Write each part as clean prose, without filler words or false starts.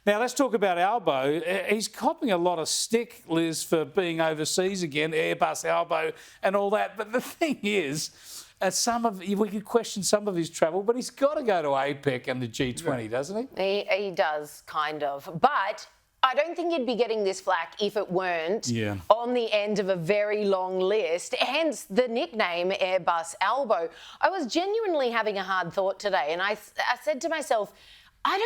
Now, let's talk about Albo. He's copping a lot of stick, Liz, for being overseas again, Airbus, Albo and all that. But the thing is, we could question some of his travel, but he's got to go to APEC and the G20, doesn't he? He does, kind of. But I don't think he'd be getting this flack if it weren't on the end of a very long list, hence the nickname Airbus Albo. I was genuinely having a hard thought today, and I said to myself, I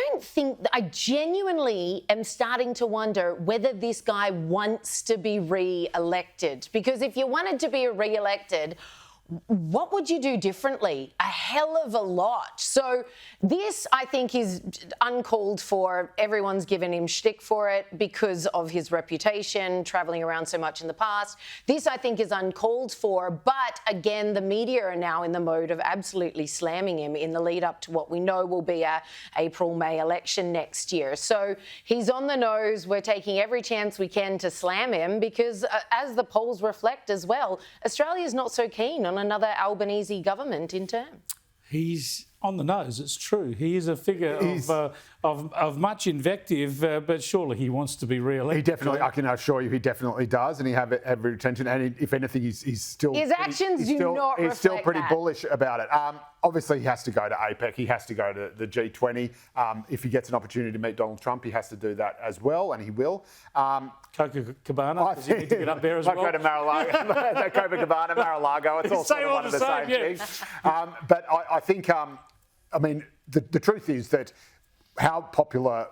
genuinely am starting to wonder whether this guy wants to be re-elected. Because if you wanted to be re-elected, what would you do differently? A hell of a lot. So this, I think, is uncalled for. Everyone's given him shtick for it because of his reputation, travelling around so much in the past. This, I think, is uncalled for. But again, the media are now in the mode of absolutely slamming him in the lead up to what we know will be a April-May election next year. So he's on the nose. We're taking every chance we can to slam him because, as the polls reflect as well, Australia's not so keen on another Albanese government in term. He's on the nose, it's true. He is a figure of much invective, but surely he wants to be re-elected. He definitely, I can assure you, he definitely does, and he have every intention. And if anything, he's still his actions do not reflect He's still pretty that. bullish about it. Obviously, he has to go to APEC. He has to go to the G20. If he gets an opportunity to meet Donald Trump, he has to do that as well, and he will. Copacabana, does he need to get up there as well? Might go to Mar-a-Lago, Copacabana, Mar-a-lago. It's all sort of one of the same thing. But I think, the truth is that how popular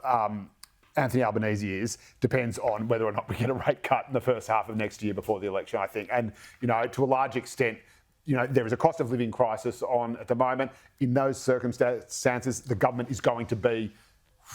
Anthony Albanese is depends on whether or not we get a rate cut in the first half of next year before the election, I think. And, to a large extent, there is a cost of living crisis on at the moment. In those circumstances, the government is going to be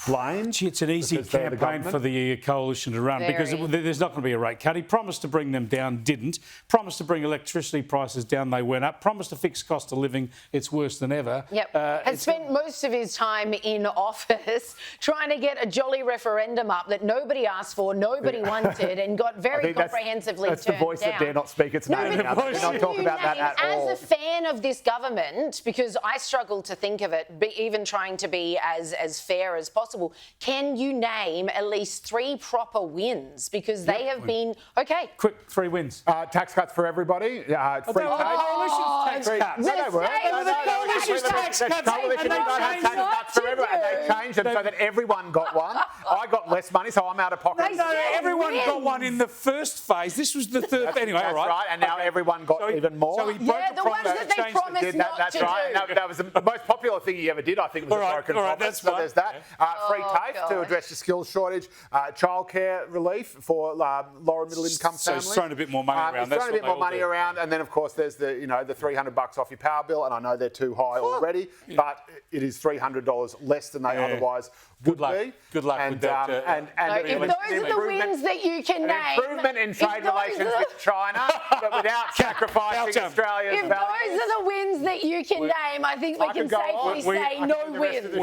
blamed. It's an easy campaign for the coalition to run because there's not going to be a rate cut. He promised to bring them down, didn't. Promised to bring electricity prices down, they went up. Promised to fix cost of living, it's worse than ever. Yep. Has spent most of his time in office trying to get a jolly referendum up that nobody asked for, nobody wanted, and got very comprehensively turned down. That's the voice that dare not speak its name. Now. Dare not talk about that at all. As a fan of this government, because I struggle to think of it, even trying to be as fair as possible, can you name at least 3 proper wins? Because they have been... Okay. Quick, 3 wins. Tax cuts for everybody. Free coalition's tax cuts. No, they weren't. The coalition's tax cuts. Coalition tax cuts for everyone. They changed them so that everyone got one. I got less money, so I'm out of pocket. No, everyone got one in the first phase. This was the third. Anyway, all right. That's right, and now everyone got even more. So he broke the ones that they promised not That's to right. do. That was the most popular thing he ever did, I think, was a broken promise. So there's that. Free TAFE to address the skills shortage. Childcare relief for lower middle income families. So he's thrown a bit more money around. He's thrown a bit more money around, and then of course there's the the $300 off your power bill, and I know they're too high already, but it is $300 less than they otherwise would be. Good luck with that. If those are the wins that you can name, improvement in trade relations with China, but without sacrificing Australia's if values. those are the wins that you can name, I think we can safely say no wins.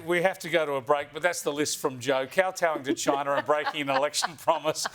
We have to go to a break, but that's the list from Joe. Kowtowing to China and breaking an election promise.